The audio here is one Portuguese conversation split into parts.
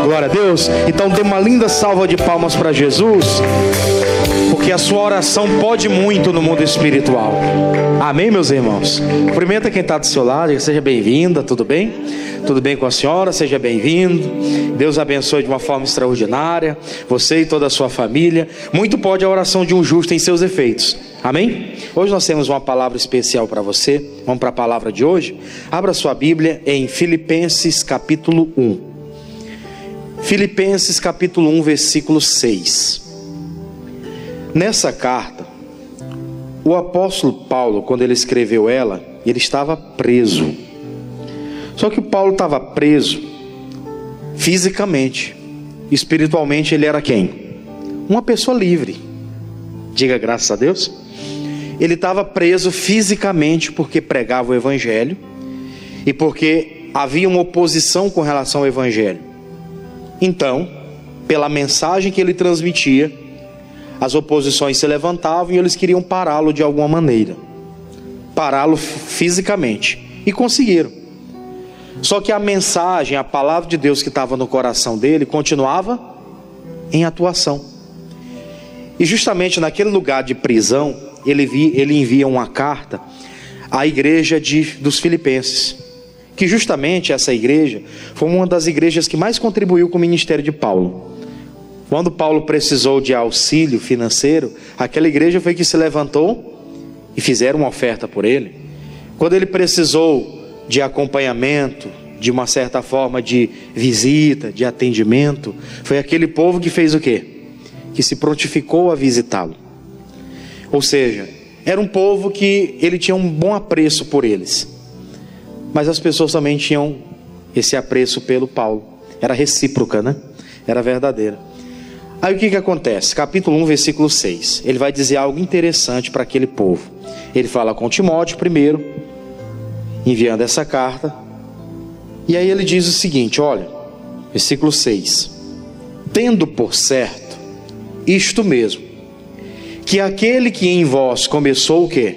Glória a Deus. Então dê uma linda salva de palmas para Jesus, porque a sua oração pode muito no mundo espiritual. Amém, meus irmãos? Cumprimenta quem está do seu lado, seja bem-vinda, tudo bem? Tudo bem com a senhora? Seja bem-vindo. Deus abençoe de uma forma extraordinária você e toda a sua família. Muito pode a oração de um justo em seus efeitos. Amém? Hoje nós temos uma palavra especial para você. Vamos para a palavra de hoje? Abra sua Bíblia em Filipenses capítulo 1. Filipenses capítulo 1, versículo 6. Nessa carta, o apóstolo Paulo, quando ele escreveu ela, ele estava preso. Só que o Paulo estava preso fisicamente. Espiritualmente ele era quem? Uma pessoa livre. Diga graças a Deus. Ele estava preso fisicamente porque pregava o evangelho e porque havia uma oposição com relação ao evangelho. Então, pela mensagem que ele transmitia, as oposições se levantavam e eles queriam pará-lo de alguma maneira, pará-lo fisicamente, e conseguiram. Só que a mensagem, a palavra de Deus que estava no coração dele continuava em atuação. E justamente naquele lugar de prisão, ele envia uma carta à igreja dos Filipenses, que justamente essa igreja foi uma das igrejas que mais contribuiu com o ministério de Paulo. Quando Paulo precisou de auxílio financeiro, aquela igreja foi que se levantou e fizeram uma oferta por ele. Quando ele precisou de acompanhamento, de uma certa forma de visita, de atendimento, foi aquele povo que fez o quê? Que se prontificou a visitá-lo. Ou seja, era um povo que ele tinha um bom apreço por eles, mas as pessoas também tinham esse apreço pelo Paulo. Era recíproca, né? Era verdadeira. Aí o que acontece? Capítulo 1, versículo 6. Ele vai dizer algo interessante para aquele povo. Ele fala com Timóteo primeiro, enviando essa carta. E aí ele diz o seguinte, olha, versículo 6. Tendo por certo isto mesmo, que aquele que em vós começou o quê?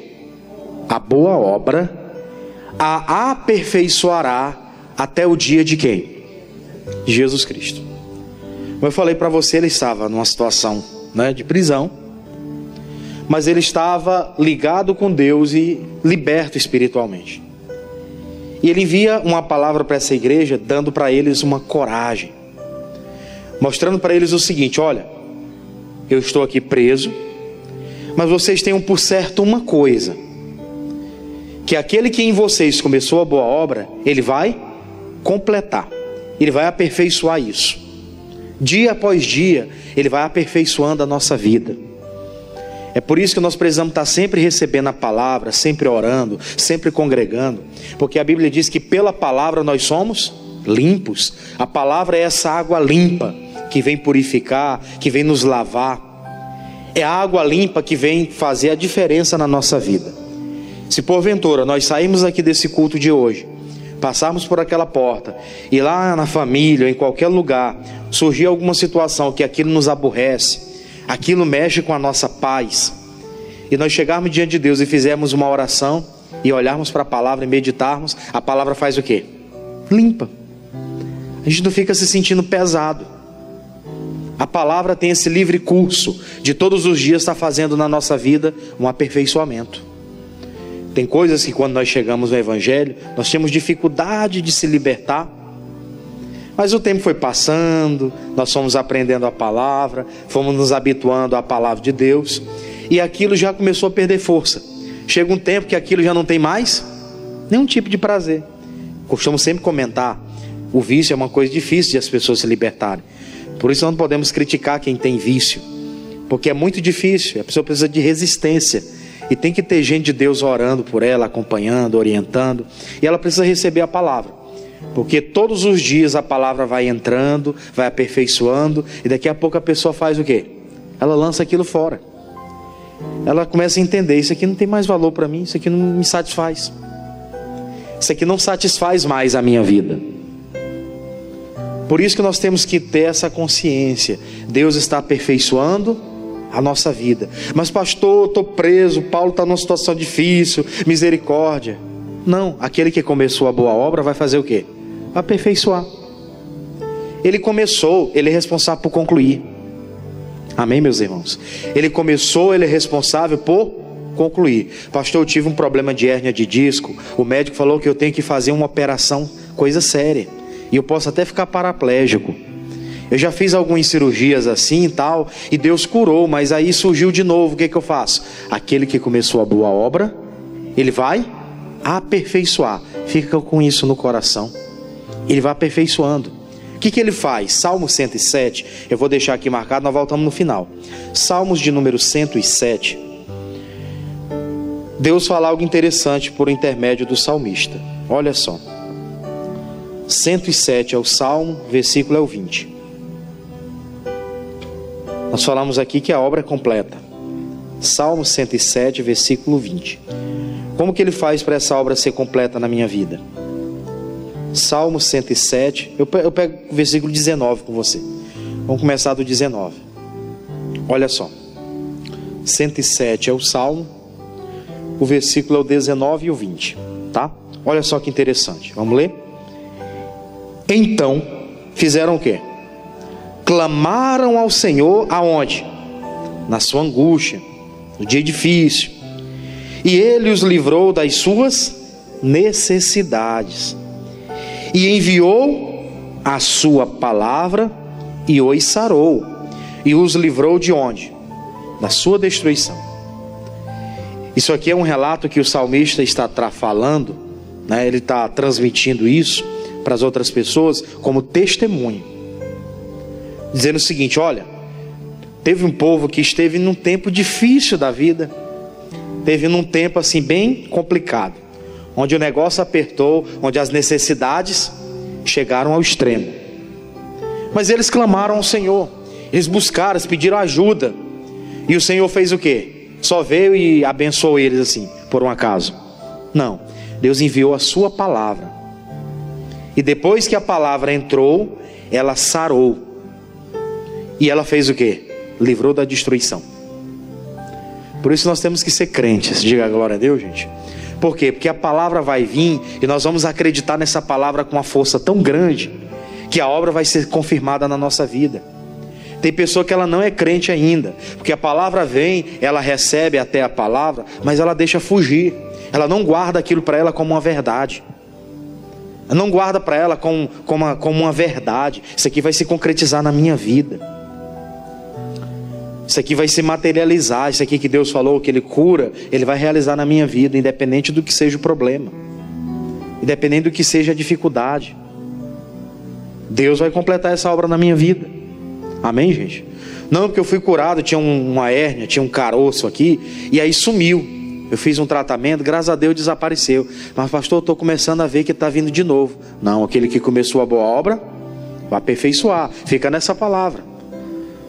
A boa obra, a aperfeiçoará até o dia de quem? De Jesus Cristo. Como eu falei para você, ele estava numa situação, né, de prisão, mas ele estava ligado com Deus e liberto espiritualmente. E ele envia uma palavra para essa igreja, dando para eles uma coragem, mostrando para eles o seguinte, olha, eu estou aqui preso, mas vocês tenham por certo uma coisa, que aquele que em vocês começou a boa obra, ele vai completar, ele vai aperfeiçoar isso. Dia após dia, ele vai aperfeiçoando a nossa vida. É por isso que nós precisamos estar sempre recebendo a palavra, sempre orando, sempre congregando, porque a Bíblia diz que pela palavra nós somos limpos. A palavra é essa água limpa que vem purificar, que vem nos lavar. É a água limpa que vem fazer a diferença na nossa vida. Se porventura nós saímos aqui desse culto de hoje, passarmos por aquela porta e lá na família, em qualquer lugar, surgir alguma situação que aquilo nos aborrece, aquilo mexe com a nossa paz, e nós chegarmos diante de Deus e fizermos uma oração e olharmos para a palavra e meditarmos, a palavra faz o quê? Limpa. A gente não fica se sentindo pesado. A palavra tem esse livre curso de todos os dias estar fazendo na nossa vida um aperfeiçoamento. Tem coisas que quando nós chegamos no evangelho, nós temos dificuldade de se libertar, mas o tempo foi passando, nós fomos aprendendo a palavra, fomos nos habituando à palavra de Deus, e aquilo já começou a perder força. Chega um tempo que aquilo já não tem mais nenhum tipo de prazer. Costumo sempre comentar, o vício é uma coisa difícil de as pessoas se libertarem. Por isso não podemos criticar quem tem vício, porque é muito difícil, a pessoa precisa de resistência, e tem que ter gente de Deus orando por ela, acompanhando, orientando, e ela precisa receber a palavra, porque todos os dias a palavra vai entrando, vai aperfeiçoando, e daqui a pouco a pessoa faz o quê? Ela lança aquilo fora. Ela começa a entender, isso aqui não tem mais valor para mim, isso aqui não me satisfaz, isso aqui não satisfaz mais a minha vida. Por isso que nós temos que ter essa consciência, Deus está aperfeiçoando a nossa vida. Mas pastor, estou preso, Paulo está numa situação difícil, misericórdia. Não, aquele que começou a boa obra vai fazer o quê? Aperfeiçoar. Ele começou, ele é responsável por concluir. Amém, meus irmãos? Ele começou, ele é responsável por concluir. Pastor, eu tive um problema de hérnia de disco. O médico falou que eu tenho que fazer uma operação, coisa séria. E eu posso até ficar paraplégico. Eu já fiz algumas cirurgias assim e tal, e Deus curou, mas aí surgiu de novo. O que eu faço? Aquele que começou a boa obra, ele vai aperfeiçoar. Fica com isso no coração. Ele vai aperfeiçoando. O que ele faz? Salmo 107, eu vou deixar aqui marcado, nós voltamos no final. Salmos de número 107. Deus fala algo interessante por intermédio do salmista. Olha só. 107 é o Salmo, versículo é o 20. Nós falamos aqui que a obra é completa. Salmo 107, versículo 20. Como que ele faz para essa obra ser completa na minha vida? Salmo 107, eu pego o versículo 19 com você. Vamos começar do 19. Olha só. 107 é o Salmo, o versículo é o 19 e o 20, tá? Olha só que interessante. Vamos ler? Então, fizeram o quê? Clamaram ao Senhor aonde? Na sua angústia, no dia difícil. E Ele os livrou das suas necessidades. E enviou a sua palavra e os sarou. E os livrou de onde? Da sua destruição. Isso aqui é um relato que o salmista está falando, né? Ele está transmitindo isso para as outras pessoas como testemunho. Dizendo o seguinte: olha, teve um povo que esteve num tempo difícil da vida. Teve num tempo assim bem complicado, onde o negócio apertou, onde as necessidades chegaram ao extremo. Mas eles clamaram ao Senhor, eles buscaram, eles pediram ajuda. E o Senhor fez o quê? Só veio e abençoou eles assim, por um acaso? Não, Deus enviou a sua palavra. E depois que a palavra entrou, ela sarou. E ela fez o quê? Livrou da destruição. Por isso nós temos que ser crentes. Diga glória a Deus, gente. Por quê? Porque a palavra vai vir e nós vamos acreditar nessa palavra com uma força tão grande que a obra vai ser confirmada na nossa vida. Tem pessoa que ela não é crente ainda, porque a palavra vem, ela recebe até a palavra, mas ela deixa fugir. Ela não guarda aquilo para ela como uma verdade. Ela não guarda para ela como uma verdade. Isso aqui vai se concretizar na minha vida. Isso aqui vai se materializar. Isso aqui que Deus falou, que Ele cura, Ele vai realizar na minha vida, independente do que seja o problema, independente do que seja a dificuldade. Deus vai completar essa obra na minha vida. Amém, gente? Não, porque eu fui curado, tinha uma hérnia, tinha um caroço aqui, e aí sumiu. Eu fiz um tratamento, graças a Deus desapareceu. Mas pastor, eu estou começando a ver que está vindo de novo. Não, aquele que começou a boa obra vai aperfeiçoar. Fica nessa palavra.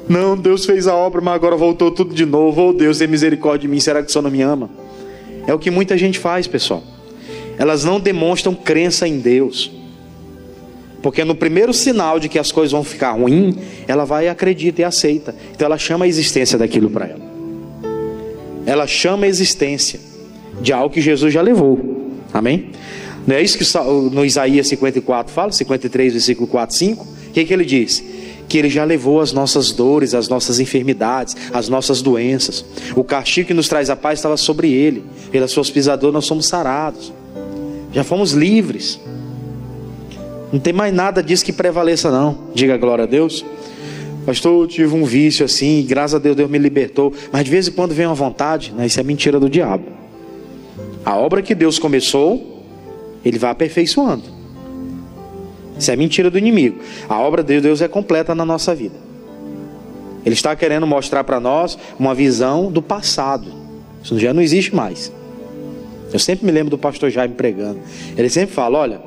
Não, Deus fez a obra, mas agora voltou tudo de novo. Oh Deus, tem misericórdia de mim, será que o Senhor não me ama? É o que muita gente faz, pessoal. Elas não demonstram crença em Deus, porque no primeiro sinal de que as coisas vão ficar ruins, ela vai e acredita e aceita. Então ela chama a existência daquilo para ela. Ela chama a existência de algo que Jesus já levou. Amém? Não é isso que no Isaías 54 fala, 53, versículo 4, 5? O que ele diz? Que Ele já levou as nossas dores, as nossas enfermidades, as nossas doenças. O castigo que nos traz a paz estava sobre Ele. Pelas suas pisaduras nós somos sarados. Já fomos livres. Não tem mais nada disso que prevaleça não. Diga glória a Deus. Pastor, eu tive um vício assim, graças a Deus, Deus me libertou. Mas de vez em quando vem uma vontade, né? Isso é mentira do diabo. A obra que Deus começou, Ele vai aperfeiçoando. Isso é mentira do inimigo. A obra de Deus é completa na nossa vida. Ele está querendo mostrar para nós uma visão do passado. Isso já não existe mais. Eu sempre me lembro do pastor Jaime pregando. Ele sempre fala, olha,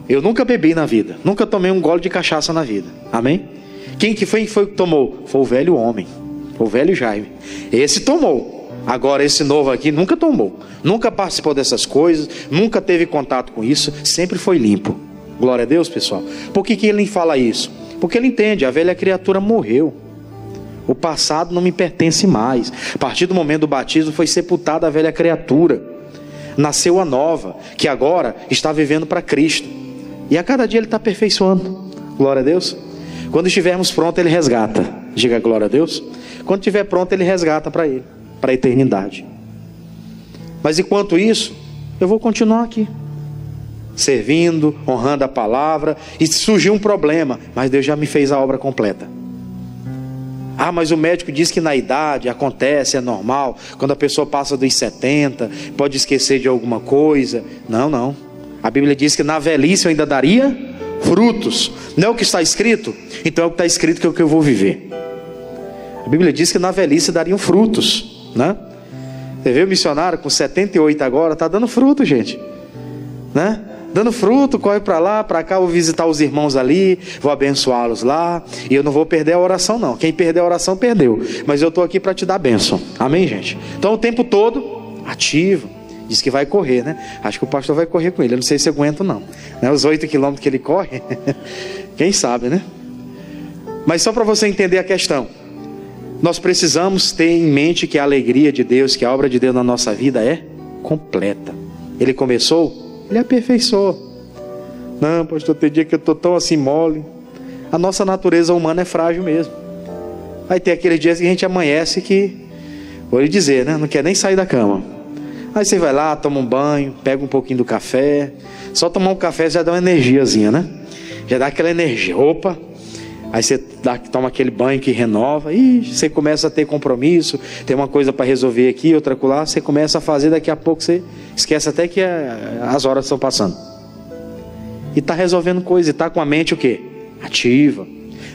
eu nunca bebi na vida, nunca tomei um gole de cachaça na vida. Amém? Quem que foi que tomou? Foi o velho homem, foi o velho Jaime. Esse tomou. Agora esse novo aqui nunca tomou, nunca participou dessas coisas, nunca teve contato com isso, sempre foi limpo. Glória a Deus, pessoal. Por que ele fala isso? Porque ele entende, a velha criatura morreu. O passado não me pertence mais. A partir do momento do batismo foi sepultada a velha criatura. Nasceu a nova, que agora está vivendo para Cristo. E a cada dia ele está aperfeiçoando. Glória a Deus. Quando estivermos prontos, Ele resgata. Diga glória a Deus. Quando estiver pronto, Ele resgata para Ele, para a eternidade. Mas enquanto isso, eu vou continuar aqui, servindo, honrando a palavra. E se surgir um problema, mas Deus já me fez a obra completa. Ah, mas o médico diz que na idade acontece, é normal. Quando a pessoa passa dos 70, pode esquecer de alguma coisa. Não, não. A Bíblia diz que na velhice eu ainda daria frutos. Não é o que está escrito? Então é o que está escrito que é o que eu vou viver. A Bíblia diz que na velhice dariam frutos, né? Você vê o missionário com 78 agora, está dando fruto, gente, né? Dando fruto, corre para lá, para cá, vou visitar os irmãos ali, vou abençoá-los lá, e eu não vou perder a oração não. Quem perder a oração, perdeu. Mas eu estou aqui para te dar bênção. Amém, gente? Então o tempo todo, ativo. Diz que vai correr, né? Acho que o pastor vai correr com ele. Eu não sei se eu aguento não, né? Os 8 quilômetros que ele corre, quem sabe, né? Mas só para você entender a questão, nós precisamos ter em mente que a alegria de Deus, que a obra de Deus na nossa vida é completa. Ele começou, Ele aperfeiçoou. Não, pastor, tem dia que eu estou tão assim mole. A nossa natureza humana é frágil mesmo. Vai ter aqueles dias que a gente amanhece que, vou lhe dizer, né? Não quer nem sair da cama. Aí você vai lá, toma um banho, pega um pouquinho do café. Só tomar um café já dá uma energiazinha, né? Já dá aquela energia. Opa! Aí você toma aquele banho que renova. E você começa a ter compromisso. Tem uma coisa para resolver aqui, outra lá. Você começa a fazer, daqui a pouco você esquece até que as horas estão passando. E está resolvendo coisa. E está com a mente o quê? Ativa.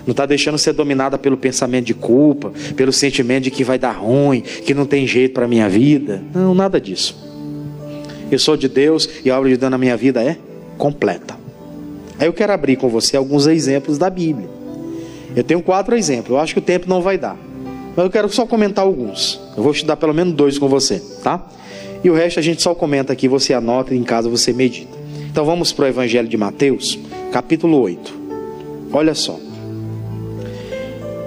Não está deixando ser dominada pelo pensamento de culpa, pelo sentimento de que vai dar ruim, que não tem jeito para a minha vida. Não, nada disso. Eu sou de Deus e a obra de Deus na minha vida é completa. Aí eu quero abrir com você alguns exemplos da Bíblia. Eu tenho 4 exemplos. Eu acho que o tempo não vai dar, mas eu quero só comentar alguns. Eu vou estudar pelo menos 2 com você, tá? E o resto a gente só comenta aqui, você anota e em casa você medita. Então vamos para o Evangelho de Mateus, capítulo 8. Olha só.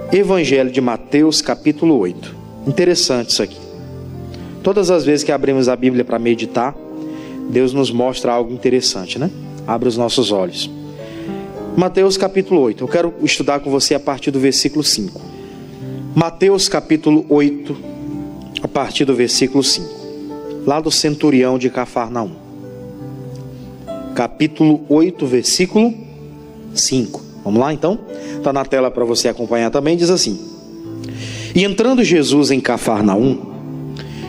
Evangelho de Mateus, capítulo 8. Interessante isso aqui. Todas as vezes que abrimos a Bíblia para meditar, Deus nos mostra algo interessante, né? Abre os nossos olhos. Mateus capítulo 8. Eu quero estudar com você a partir do versículo 5. Mateus capítulo 8, a partir do versículo 5. Lá do centurião de Cafarnaum. Capítulo 8, versículo 5. Vamos lá então? Está na tela para você acompanhar também. Diz assim: E entrando Jesus em Cafarnaum,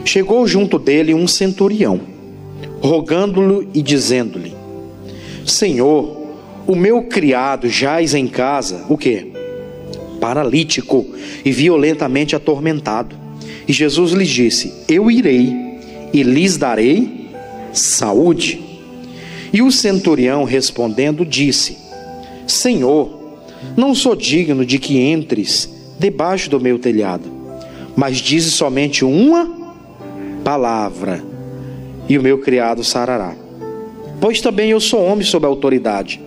chegou junto dele um centurião, rogando-lhe e dizendo-lhe: Senhor, o meu criado jaz em casa, o quê? Paralítico e violentamente atormentado. E Jesus lhe disse: Eu irei e lhes darei saúde. E o centurião respondendo disse: Senhor, não sou digno de que entres debaixo do meu telhado, mas dize somente uma palavra, e o meu criado sarará. Pois também eu sou homem sob autoridade,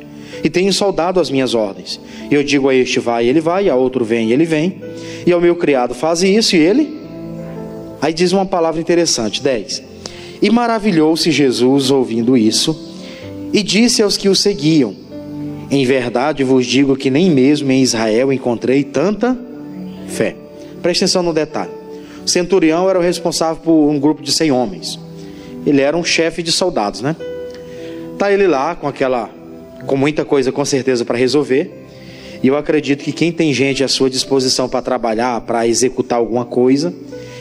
e tenho soldado às minhas ordens. E eu digo a este vai, ele vai, a outro vem, ele vem, e ao meu criado faz isso, e ele... Aí diz uma palavra interessante, 10. E maravilhou-se Jesus ouvindo isso, e disse aos que o seguiam: Em verdade vos digo que nem mesmo em Israel encontrei tanta fé. Presta atenção no detalhe. O centurião era o responsável por um grupo de 100 homens. Ele era um chefe de soldados, né? Tá ele lá com muita coisa com certeza para resolver. E eu acredito que quem tem gente à sua disposição para trabalhar, para executar alguma coisa,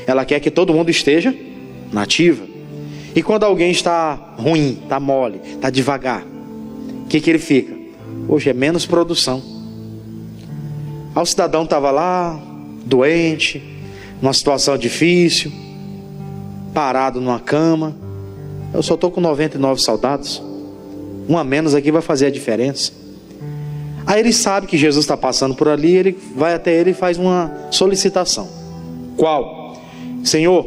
ela quer que todo mundo esteja na ativa. E quando alguém está ruim, está mole, está devagar, o que ele fica? Hoje é menos produção. Aí o cidadão estava lá, doente, numa situação difícil, parado numa cama. Eu só estou com 99 soldados. Um a menos aqui vai fazer a diferença. Aí ele sabe que Jesus está passando por ali, ele vai até ele e faz uma solicitação. Qual? Senhor,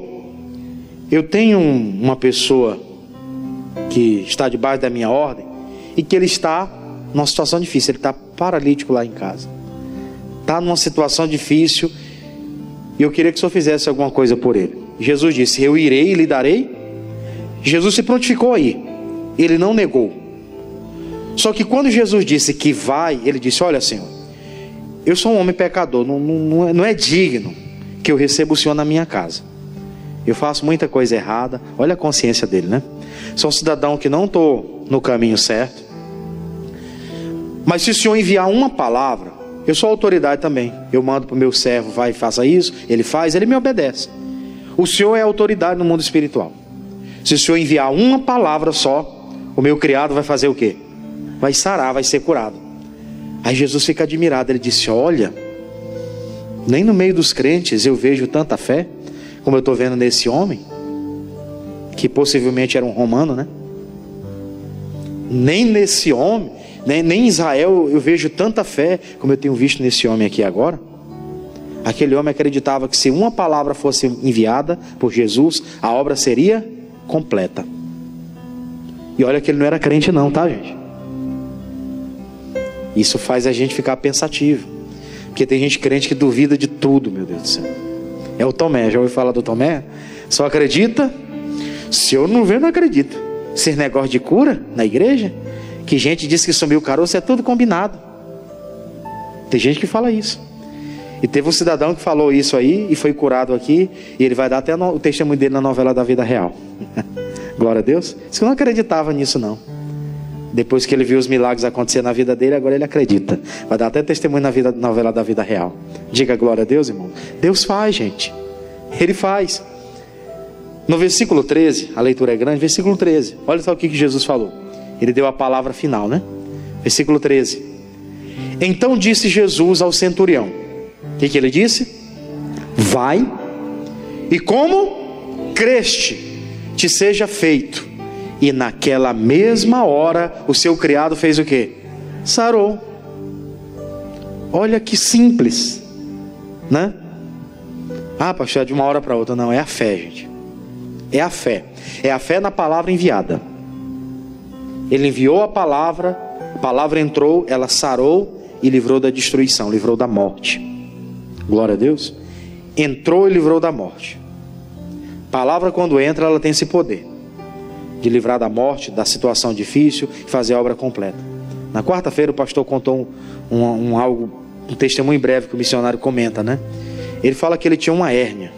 eu tenho uma pessoa que está debaixo da minha ordem e que ele está numa situação difícil, ele está paralítico lá em casa, está numa situação difícil, e eu queria que o Senhor fizesse alguma coisa por ele. Jesus disse: eu irei e lhe darei. Jesus se prontificou aí, ele não negou. Só que quando Jesus disse que vai, ele disse: olha, Senhor, eu sou um homem pecador, não é digno que eu receba o Senhor na minha casa. Eu faço muita coisa errada. Olha a consciência dele, né? Sou um cidadão que não estou no caminho certo. Mas se o Senhor enviar uma palavra, eu sou autoridade também. Eu mando para o meu servo, vai e faça isso. Ele faz, ele me obedece. O Senhor é autoridade no mundo espiritual. Se o Senhor enviar uma palavra só, o meu criado vai fazer o quê? Vai sarar, vai ser curado. Aí Jesus fica admirado. Ele disse: olha, nem no meio dos crentes eu vejo tanta fé como eu estou vendo nesse homem, que possivelmente era um romano, né? Nem nesse homem, nem em Israel eu vejo tanta fé como eu tenho visto nesse homem aqui agora. Aquele homem acreditava que se uma palavra fosse enviada por Jesus, a obra seria completa. E olha que ele não era crente não, tá, gente? Isso faz a gente ficar pensativo, porque tem gente crente que duvida de tudo, meu Deus do céu. É o Tomé, já ouviu falar do Tomé? Só acredita? Se eu não ver, não acredito. Esse negócio de cura na igreja, que gente diz que sumiu o caroço, é tudo combinado. Tem gente que fala isso. E teve um cidadão que falou isso aí e foi curado aqui, e ele vai dar até o testemunho dele na novela da vida real. Glória a Deus. Diz que eu não acreditava nisso não. Depois que ele viu os milagres acontecer na vida dele, agora ele acredita. Vai dar até testemunho na novela da vida real. Diga glória a Deus, irmão. Deus faz, gente. Ele faz. No versículo 13, a leitura é grande, versículo 13. Olha só o que Jesus falou. Ele deu a palavra final, né? Versículo 13. Então disse Jesus ao centurião. O que ele disse? Vai, e como creste, te seja feito. E naquela mesma hora, o seu criado fez o quê? Sarou. Olha que simples, né? Ah, pastor, é de uma hora para outra. Não, é a fé, gente. É a fé. É a fé na palavra enviada. Ele enviou a palavra entrou, ela sarou e livrou da destruição, livrou da morte. Glória a Deus. Entrou e livrou da morte. Palavra, quando entra, ela tem esse poder de livrar da morte, da situação difícil e fazer a obra completa. Na quarta-feira o pastor contou um testemunho breve que o missionário comenta, né? Ele fala que ele tinha uma hérnia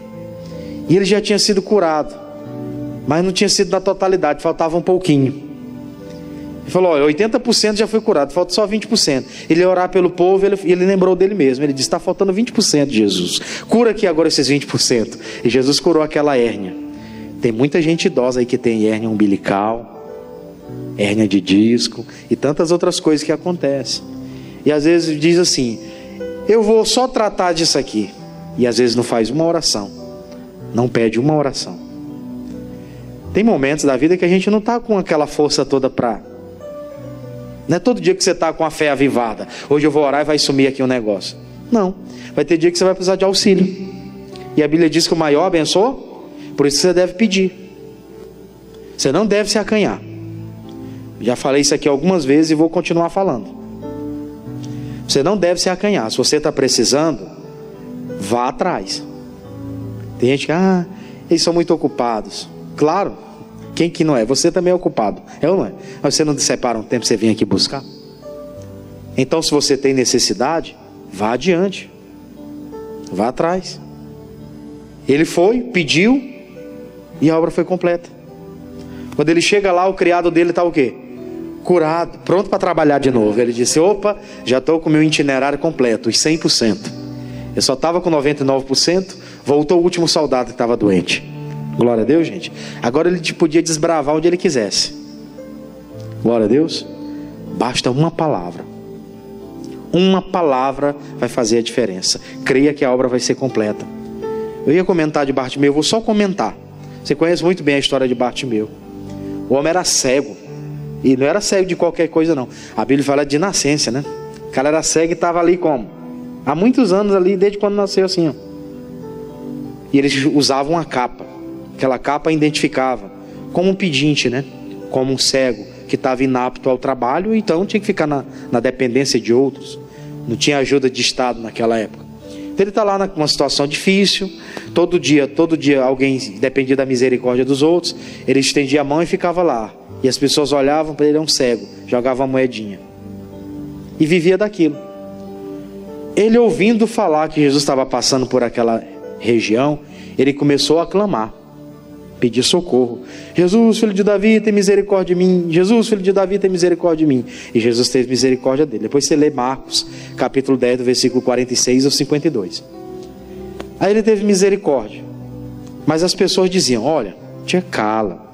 e ele já tinha sido curado, mas não tinha sido na totalidade, faltava um pouquinho. Ele falou: olha, 80% já foi curado, falta só 20%. Ele ia orar pelo povo e ele lembrou dele mesmo. Ele disse: está faltando 20%, Jesus. Cura aqui agora esses 20%. E Jesus curou aquela hérnia. Tem muita gente idosa aí que tem hérnia umbilical, hérnia de disco e tantas outras coisas que acontecem. E às vezes diz assim: eu vou só tratar disso aqui. E às vezes não faz uma oração, não pede uma oração. Tem momentos da vida que a gente não está com aquela força toda para... Não é todo dia que você está com a fé avivada. Hoje eu vou orar e vai sumir aqui um negócio. Não, vai ter dia que você vai precisar de auxílio. E a Bíblia diz que o maior abençoa, por isso você deve pedir. Você não deve se acanhar. Já falei isso aqui algumas vezes e vou continuar falando. Você não deve se acanhar. Se você está precisando, vá atrás. Tem gente que, eles são muito ocupados. Claro, quem que não é? Você também é ocupado, é ou não é? Mas você não separa um tempo para você vir aqui buscar? Então, se você tem necessidade, vá adiante, vá atrás. Ele foi, pediu e a obra foi completa. Quando ele chega lá, o criado dele está o quê? Curado, pronto para trabalhar de novo. Ele disse: opa, já estou com o meu itinerário completo, os 100%. Eu só estava com 99%, voltou o último soldado que estava doente. Glória a Deus, gente. Agora ele podia desbravar onde ele quisesse. Glória a Deus. Basta uma palavra. Uma palavra vai fazer a diferença. Creia que a obra vai ser completa. Eu ia comentar de Bartimeu, vou só comentar. Você conhece muito bem a história de Bartimeu. O homem era cego. E não era cego de qualquer coisa não. A Bíblia fala de nascença, né? O cara era cego e estava ali como? Há muitos anos ali, desde quando nasceu assim, ó. E eles usavam uma capa. Aquela capa identificava como um pedinte, né? Como um cego que estava inapto ao trabalho, então tinha que ficar na dependência de outros. Não tinha ajuda de Estado naquela época. Então ele está lá numa situação difícil. Todo dia alguém dependia da misericórdia dos outros. Ele estendia a mão e ficava lá. E as pessoas olhavam para ele, um cego, jogava uma moedinha. E vivia daquilo. Ele, ouvindo falar que Jesus estava passando por aquela região, ele começou a clamar, pedir socorro. Jesus, filho de Davi, tem misericórdia de mim. Jesus, filho de Davi, tem misericórdia de mim. E Jesus teve misericórdia dele. Depois você lê Marcos, capítulo 10, do versículo 46 ao 52. Aí ele teve misericórdia. Mas as pessoas diziam: olha, te cala.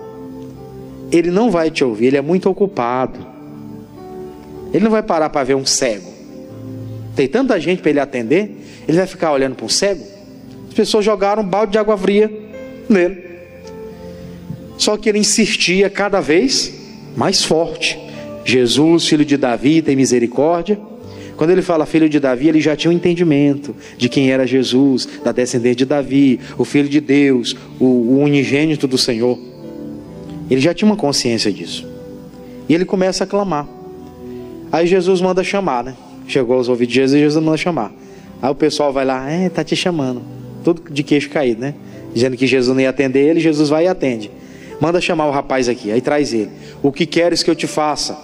Ele não vai te ouvir, ele é muito ocupado. Ele não vai parar para ver um cego. Tem tanta gente para ele atender, ele vai ficar olhando para um cego? As pessoas jogaram um balde de água fria nele. Só que ele insistia cada vez mais forte: Jesus, filho de Davi, tem misericórdia. Quando ele fala filho de Davi, ele já tinha um entendimento de quem era Jesus, da descendência de Davi, o filho de Deus, o unigênito do Senhor. Ele já tinha uma consciência disso. E ele começa a clamar. Aí Jesus manda chamar, né? Chegou aos ouvidos de Jesus e Jesus manda chamar. Aí o pessoal vai lá: tá te chamando. Tudo de queixo caído, né? Dizendo que Jesus não ia atender ele, Jesus vai e atende. Manda chamar o rapaz aqui. Aí traz ele. O que queres que eu te faça?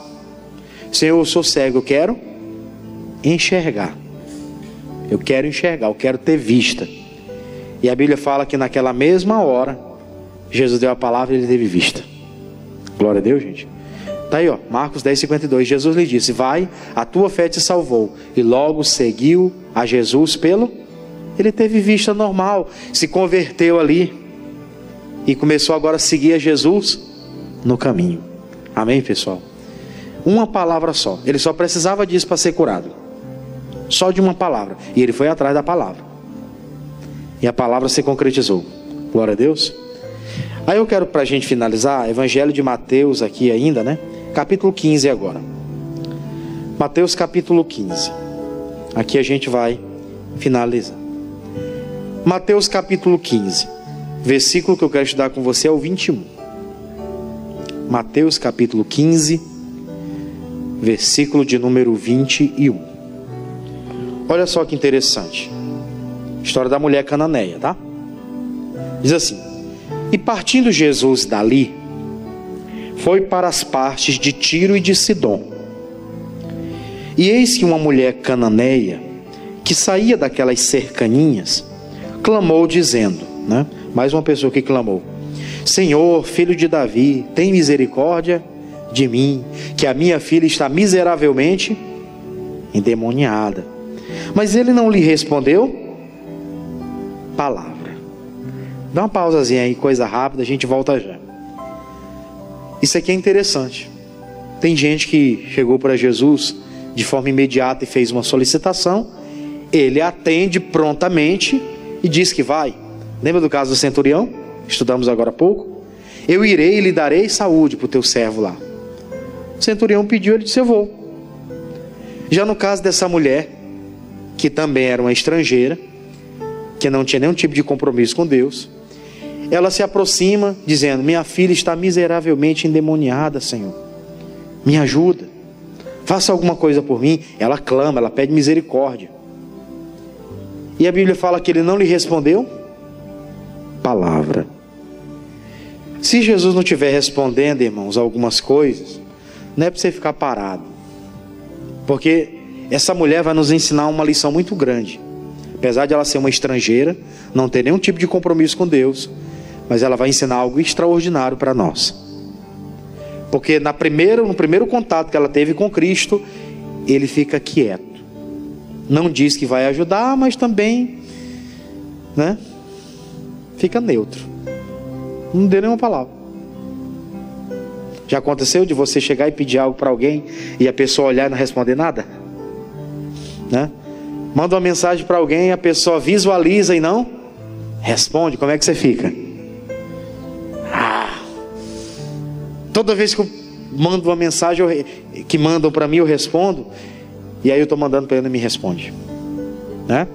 Senhor, eu sou cego, eu quero enxergar. Eu quero enxergar, eu quero ter vista. E a Bíblia fala que naquela mesma hora Jesus deu a palavra e ele teve vista. Glória a Deus, gente. Está aí, ó, Marcos 10, 52. Jesus lhe disse: vai, a tua fé te salvou. E logo seguiu a Jesus pelo... Ele teve vista normal, se converteu ali e começou agora a seguir a Jesus no caminho. Amém, pessoal? Uma palavra só. Ele só precisava disso para ser curado. Só de uma palavra. E ele foi atrás da palavra. E a palavra se concretizou. Glória a Deus. Aí eu quero, para a gente finalizar, Evangelho de Mateus aqui ainda, né? Capítulo 15 agora. Mateus capítulo 15. Aqui a gente vai finalizar. Mateus capítulo 15. Versículo que eu quero estudar com você é o 21. Mateus capítulo 15. Versículo de número 21. Olha só que interessante. História da mulher cananeia, tá? Diz assim: e partindo Jesus dali, foi para as partes de Tiro e de Sidom. E eis que uma mulher cananeia, que saía daquelas cercaninhas, clamou dizendo, né? Mais uma pessoa que clamou: Senhor, filho de Davi, tem misericórdia de mim, que a minha filha está miseravelmente endemoniada. Mas ele não lhe respondeu palavra. Dá uma pausazinha aí, coisa rápida, a gente volta já. Isso aqui é interessante. Tem gente que chegou para Jesus de forma imediata e fez uma solicitação. Ele atende prontamente e diz que vai. Lembra do caso do centurião? Estudamos agora há pouco. Eu irei e lhe darei saúde para o teu servo lá. O centurião pediu, ele disse: eu vou. Já no caso dessa mulher, que também era uma estrangeira, que não tinha nenhum tipo de compromisso com Deus, ela se aproxima dizendo: minha filha está miseravelmente endemoniada, Senhor, me ajuda, faça alguma coisa por mim. Ela clama, ela pede misericórdia. E a Bíblia fala que ele não lhe respondeu palavra. Se Jesus não estiver respondendo, irmãos, algumas coisas, não é para você ficar parado, porque essa mulher vai nos ensinar uma lição muito grande. Apesar de ela ser uma estrangeira, não ter nenhum tipo de compromisso com Deus, mas ela vai ensinar algo extraordinário para nós. Porque no primeiro contato que ela teve com Cristo, ele fica quieto. Não diz que vai ajudar, mas também, né, fica neutro. Não deu nenhuma palavra. Já aconteceu de você chegar e pedir algo para alguém e a pessoa olhar e não responder nada? Né? Manda uma mensagem para alguém, a pessoa visualiza e não responde. Como é que você fica? Toda vez que eu mando uma mensagem que mandam para mim, eu respondo. E aí eu estou mandando para ele e não me responde, né?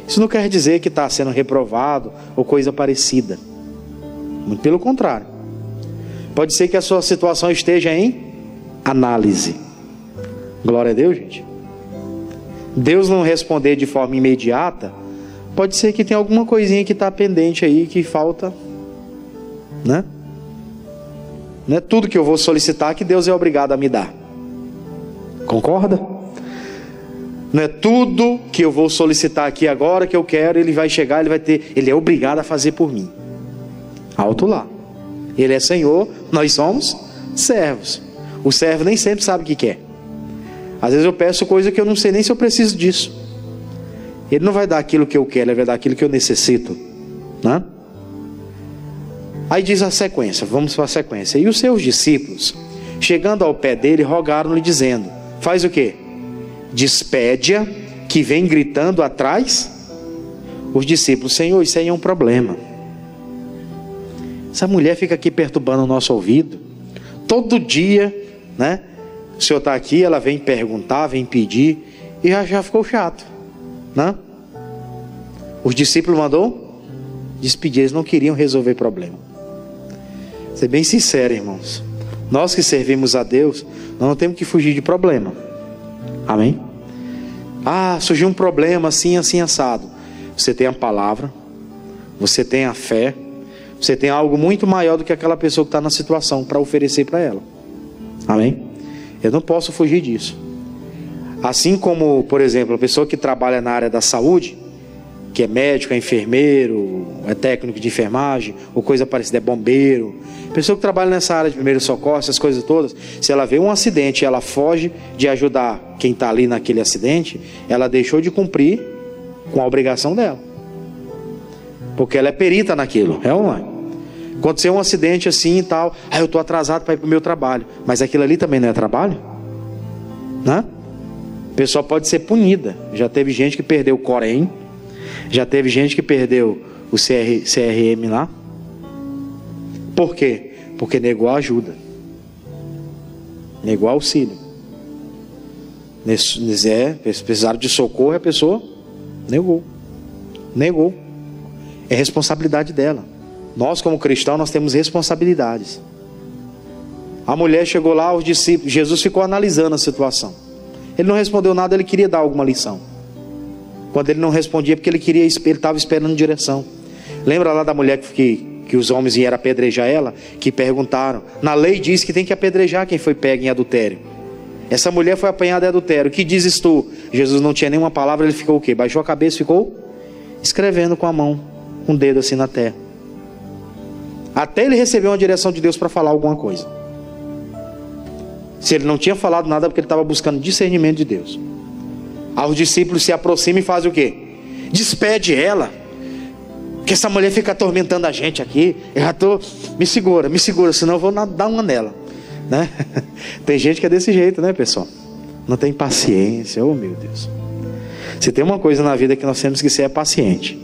Isso não quer dizer que está sendo reprovado ou coisa parecida. Muito pelo contrário. Pode ser que a sua situação esteja em análise. Glória a Deus, gente. Deus não responder de forma imediata, pode ser que tenha alguma coisinha que está pendente aí, que falta, né? Não é tudo que eu vou solicitar que Deus é obrigado a me dar. Concorda? Não é tudo que eu vou solicitar aqui agora que eu quero, ele vai chegar, ele é obrigado a fazer por mim. Alto lá. Ele é Senhor, nós somos servos. O servo nem sempre sabe o que quer. Às vezes eu peço coisa que eu não sei nem se eu preciso disso. Ele não vai dar aquilo que eu quero, ele vai dar aquilo que eu necessito, né? Aí diz a sequência, vamos para a sequência. E os seus discípulos, chegando ao pé dele, rogaram-lhe dizendo: faz o quê? Despede-a, que vem gritando atrás. Os discípulos: Senhor, isso aí é um problema. Essa mulher fica aqui perturbando o nosso ouvido todo dia, né? O senhor está aqui, ela vem perguntar, vem pedir, e já ficou chato, né? Os discípulos mandou despedir, eles não queriam resolver problema. Ser bem sincero, irmãos, nós que servimos a Deus, nós não temos que fugir de problema. Amém? Surgiu um problema assim, assim, assado. Você tem a palavra, você tem a fé, você tem algo muito maior do que aquela pessoa que está na situação para oferecer para ela. Amém? Eu não posso fugir disso. Assim como, por exemplo, a pessoa que trabalha na área da saúde, que é médico, é enfermeiro, é técnico de enfermagem, ou coisa parecida, é bombeiro. Pessoa que trabalha nessa área de primeiro socorro, essas coisas todas, se ela vê um acidente e ela foge de ajudar quem está ali naquele acidente, ela deixou de cumprir com a obrigação dela. Porque ela é perita naquilo, é ou não é? Aconteceu um acidente assim e tal, eu estou atrasado para ir para o meu trabalho, mas aquilo ali também não é trabalho? Né? A pessoa pode ser punida. Já teve gente que perdeu o Corém, já teve gente que perdeu o CRM lá. Por quê? Porque negou a ajuda, negou auxílio. Precisaram de socorro, a pessoa negou. É responsabilidade dela. Nós como cristãos, nós temos responsabilidades. A mulher chegou lá, os discípulos, Jesus ficou analisando a situação. Ele não respondeu nada, ele queria dar alguma lição. Quando ele não respondia, porque ele estava esperando direção. Lembra lá da mulher que os homens vieram apedrejar ela? Que perguntaram, na lei diz que tem que apedrejar quem foi pego em adultério. Essa mulher foi apanhada em adultério, o que dizes tu? Jesus não tinha nenhuma palavra, ele ficou o quê? Baixou a cabeça e ficou escrevendo com a mão, com o dedo assim na terra. Até ele receber uma direção de Deus para falar alguma coisa. Se ele não tinha falado nada, porque ele estava buscando discernimento de Deus. Aí os discípulos se aproximam e fazem o quê? Despede ela, que essa mulher fica atormentando a gente aqui. Eu já estou, me segura, senão eu vou dar uma nela, né? Tem gente que é desse jeito, né, pessoal? Não tem paciência. Oh meu Deus. Se tem uma coisa na vida que nós temos que ser, é paciente.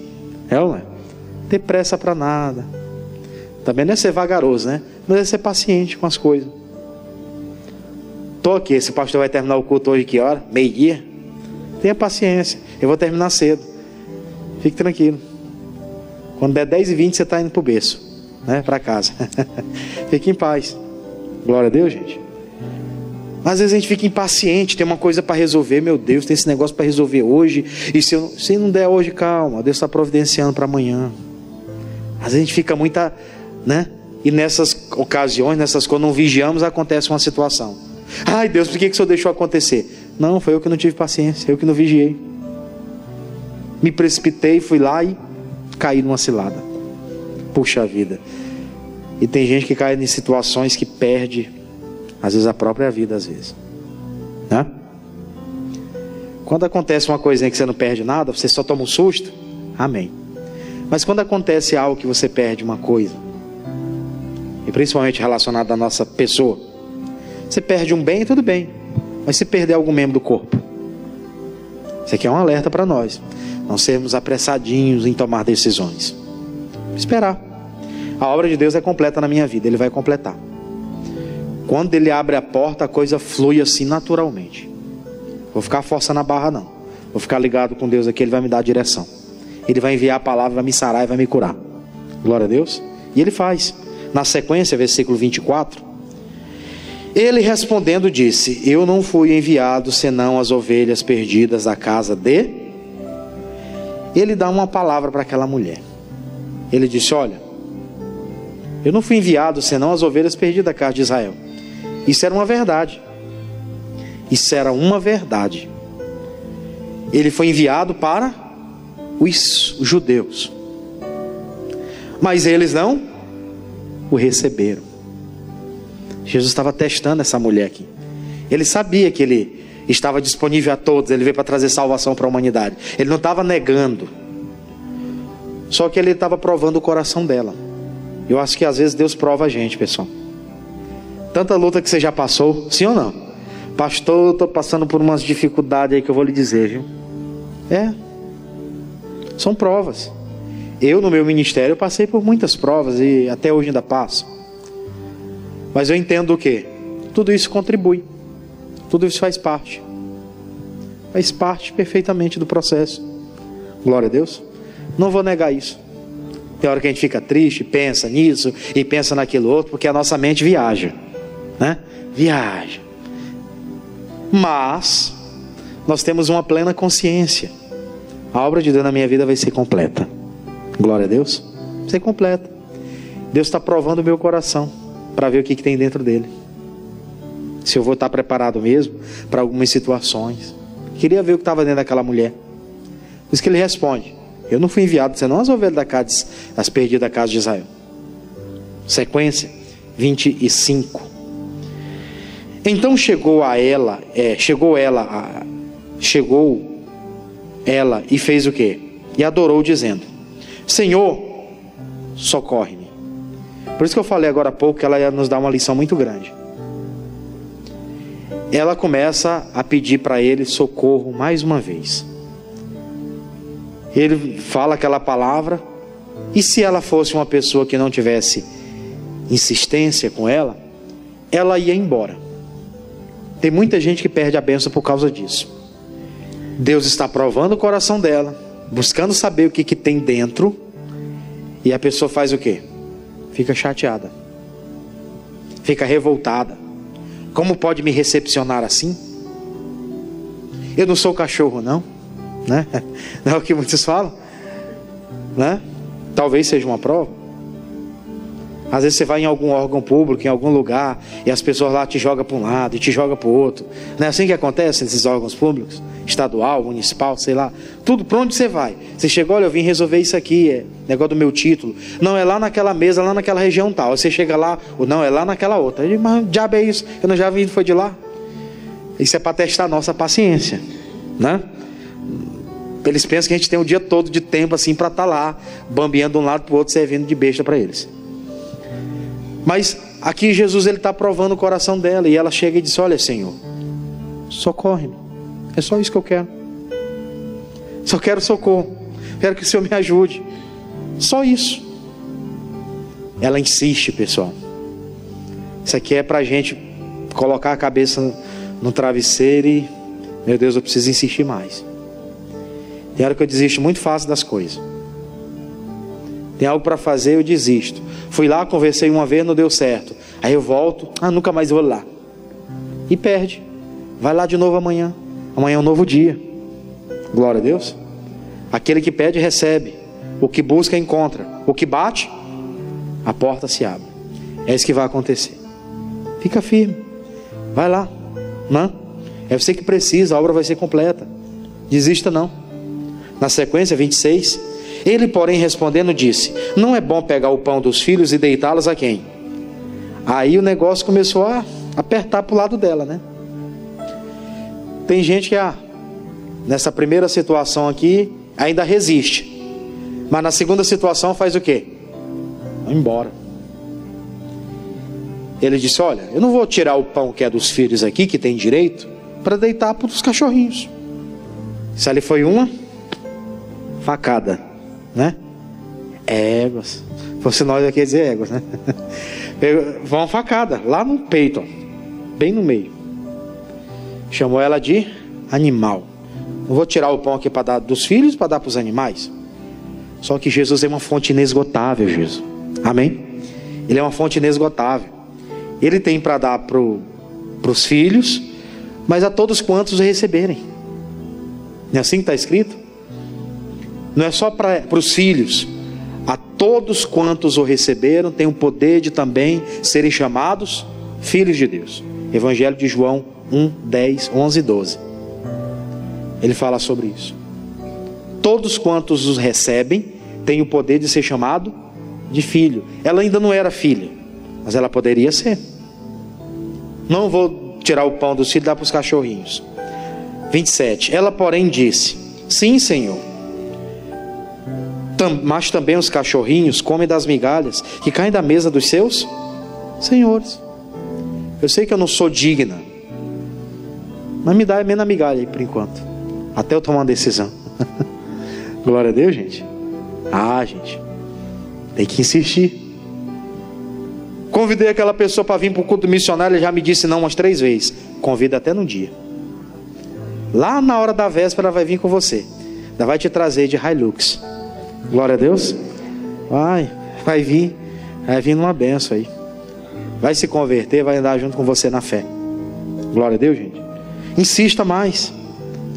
É ou não é? Não ter pressa para nada. Também não é ser vagaroso, né? Mas é ser paciente com as coisas. Estou aqui, esse pastor vai terminar o culto hoje que hora? Meio-dia? Tenha paciência, eu vou terminar cedo. Fique tranquilo. Quando der 10h20 você está indo para o berço, né? Para casa. Fique em paz. Glória a Deus, gente. Às vezes a gente fica impaciente, tem uma coisa para resolver. Meu Deus, tem esse negócio para resolver hoje. E se não der hoje, calma, Deus está providenciando para amanhã. Às vezes a gente fica muita, né? E nessas ocasiões, nessas coisas, não vigiamos, acontece uma situação. Ai Deus, por que o Senhor deixou acontecer? Não, foi eu que não tive paciência, eu que não vigiei. Me precipitei, fui lá e caí numa cilada. Puxa vida. E tem gente que cai em situações que perde, às vezes, a própria vida, às vezes, né? Quando acontece uma coisinha que você não perde nada, você só toma um susto, amém. Mas quando acontece algo que você perde uma coisa, e principalmente relacionado à nossa pessoa, você perde um bem, tudo bem. Mas se perder algum membro do corpo, isso aqui é um alerta para nós. Não sermos apressadinhos em tomar decisões. Esperar. A obra de Deus é completa na minha vida, Ele vai completar. Quando Ele abre a porta, a coisa flui assim naturalmente. Vou ficar forçando a barra não. Vou ficar ligado com Deus aqui, Ele vai me dar a direção. Ele vai enviar a palavra, vai me sarar e vai me curar. Glória a Deus. E Ele faz. Na sequência, versículo 24. Ele respondendo disse: eu não fui enviado senão as ovelhas perdidas da casa de... Ele dá uma palavra para aquela mulher. Ele disse: olha, eu não fui enviado senão as ovelhas perdidas da casa de Israel. Isso era uma verdade. Isso era uma verdade. ele foi enviado para os judeus, mas eles não o receberam. Jesus estava testando essa mulher aqui. Ele sabia que ele estava disponível a todos, ele veio para trazer salvação para a humanidade. Ele não estava negando, só que ele estava provando o coração dela. Eu acho que às vezes Deus prova a gente, pessoal. Tanta luta que você já passou, sim ou não? Pastor, estou passando por umas dificuldades aí que eu vou lhe dizer, viu? São provas. Eu no meu ministério passei por muitas provas e até hoje ainda passo. Mas eu entendo o quê? Tudo isso contribui. Tudo isso faz parte. Faz parte perfeitamente do processo. Glória a Deus. Não vou negar isso. Tem hora que a gente fica triste, pensa nisso e pensa naquilo outro, porque a nossa mente viaja, né? Viaja. Mas nós temos uma plena consciência. A obra de Deus na minha vida vai ser completa. Glória a Deus. Vai ser completa. Deus está provando o meu coração para ver o que tem dentro dele. Se eu vou estar preparado mesmo para algumas situações. Queria ver o que estava dentro daquela mulher. Por isso que ele responde: eu não fui enviado senão as ovelhas da casa, as perdidas da casa de Israel. Sequência 25. Então chegou ela e fez o quê? E adorou dizendo: Senhor, socorre-me. Por isso que eu falei agora há pouco que ela ia nos dar uma lição muito grande. Ela começa a pedir para ele socorro mais uma vez. Ele fala aquela palavra, e se ela fosse uma pessoa que não tivesse insistência com ela, ela ia embora. Tem muita gente que perde a bênção por causa disso. Deus está provando o coração dela, buscando saber o que tem dentro, e a pessoa faz o quê? Fica chateada, fica revoltada. Como pode me recepcionar assim? Eu não sou cachorro não, né? Não é o que muitos falam, né? Talvez seja uma prova. Às vezes você vai em algum órgão público, em algum lugar, e as pessoas lá te jogam para um lado e te jogam para o outro. Não é assim que acontece nesses órgãos públicos? Estadual, municipal, sei lá. Tudo, para onde você vai? Você chega, olha, eu vim resolver isso aqui, é negócio do meu título. Não, é lá naquela mesa, lá naquela região tal. Aí você chega lá, ou não, é lá naquela outra. Eu digo, mas o diabo é isso? Eu não já vim, foi de lá? Isso é para testar a nossa paciência, né? Eles pensam que a gente tem o dia todo de tempo assim para estar lá, bambeando de um lado para o outro, servindo de besta para eles. Mas aqui Jesus ele está provando o coração dela, e ela chega e diz: olha, Senhor, socorre-me. É só isso que eu quero. Só quero socorro. Quero que o Senhor me ajude. Só isso. Ela insiste, pessoal. Isso aqui é para a gente colocar a cabeça no travesseiro e, meu Deus, eu preciso insistir mais. Tem hora que eu desisto muito fácil das coisas. Tem algo para fazer, eu desisto. Fui lá, conversei uma vez, não deu certo. Aí eu volto, nunca mais vou lá. E perde. Vai lá de novo amanhã. Amanhã é um novo dia. Glória a Deus. Aquele que pede, recebe. O que busca, encontra. O que bate, a porta se abre. É isso que vai acontecer. Fica firme. Vai lá. Não? É você que precisa, a obra vai ser completa. Desista não. Na sequência, 26. Ele, porém, respondendo, disse: não é bom pegar o pão dos filhos e deitá-los a quem? Aí o negócio começou a apertar para o lado dela, né? Tem gente que, nessa primeira situação aqui, ainda resiste. Mas na segunda situação faz o quê? Vai embora. Ele disse: olha, eu não vou tirar o pão que é dos filhos aqui, que tem direito, para deitar para os cachorrinhos. Isso ali foi uma facada, né? Éguas. Fosse nós aqui ia dizer éguas, né? Foi uma facada, lá no peito, bem no meio. Chamou ela de animal. Não vou tirar o pão aqui para dar dos filhos, para dar para os animais. Só que Jesus é uma fonte inesgotável, Jesus. Amém? Ele é uma fonte inesgotável. Ele tem para dar para os filhos, mas a todos quantos o receberem. Não é assim que está escrito? Não é só para os filhos. A todos quantos o receberam, tem o poder de também serem chamados filhos de Deus. Evangelho de João 1, 10, 11 e 12. ele fala sobre isso. Todos quantos os recebem têm o poder de ser chamado de filho. Ela ainda não era filha, mas ela poderia ser. Não vou tirar o pão dos filhos e dar para os cachorrinhos. 27. Ela, porém, disse: sim, Senhor, mas também os cachorrinhos comem das migalhas que caem da mesa dos seus senhores. Eu sei que eu não sou digna, mas me dá menos migalha aí por enquanto, até eu tomar uma decisão. Glória a Deus, gente. Gente, tem que insistir. Convidei aquela pessoa para vir para o culto missionário. Ele já me disse não umas 3 vezes. Convida até no dia. Lá na hora da véspera ela vai vir com você. Ela vai te trazer de Hilux. Glória a Deus. Vai vir numa benção aí. Vai se converter, vai andar junto com você na fé. Glória a Deus, gente. Insista mais.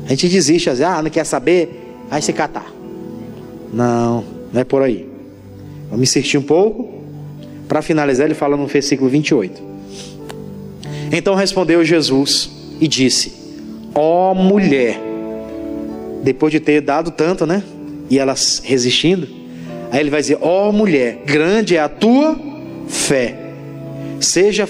A gente desiste, às vezes, não quer saber, vai se catar. Não é por aí. Vamos insistir um pouco. Para finalizar, ele fala no versículo 28. Então respondeu Jesus e disse: ó mulher. Depois de ter dado tanto, né? E elas resistindo, aí ele vai dizer: ó mulher, grande é a tua fé. Seja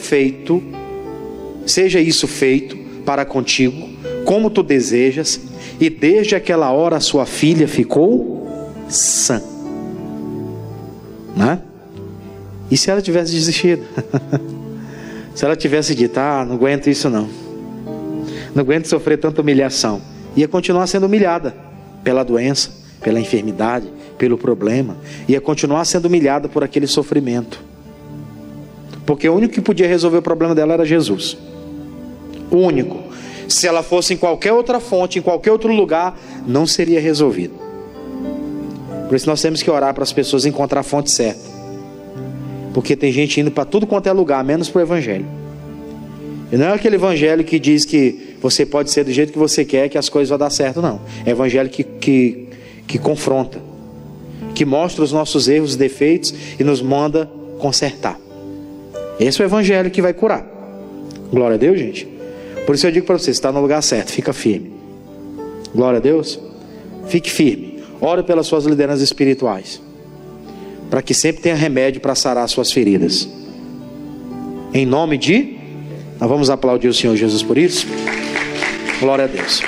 isso feito para contigo, como tu desejas. E desde aquela hora a sua filha ficou sã. Né? E se ela tivesse desistido? Se ela tivesse dito: não aguento isso não aguento sofrer tanta humilhação, ia continuar sendo humilhada pela doença, pela enfermidade, pelo problema. Ia continuar sendo humilhada por aquele sofrimento, porque o único que podia resolver o problema dela era Jesus. O único. Se ela fosse em qualquer outra fonte, em qualquer outro lugar, não seria resolvido. Por isso nós temos que orar para as pessoas encontrar a fonte certa, porque tem gente indo para tudo quanto é lugar, menos para o evangelho. E não é aquele evangelho que diz que você pode ser do jeito que você quer, que as coisas vão dar certo, não. É evangelho que confronta, que mostra os nossos erros, defeitos e nos manda consertar. Esse é o evangelho que vai curar. Glória a Deus, gente. Por isso eu digo para você: está no lugar certo, fica firme. Glória a Deus. Fique firme. Ore pelas suas lideranças espirituais, para que sempre tenha remédio para sarar suas feridas. Em nome de... Nós vamos aplaudir o Senhor Jesus por isso. Glória a Deus.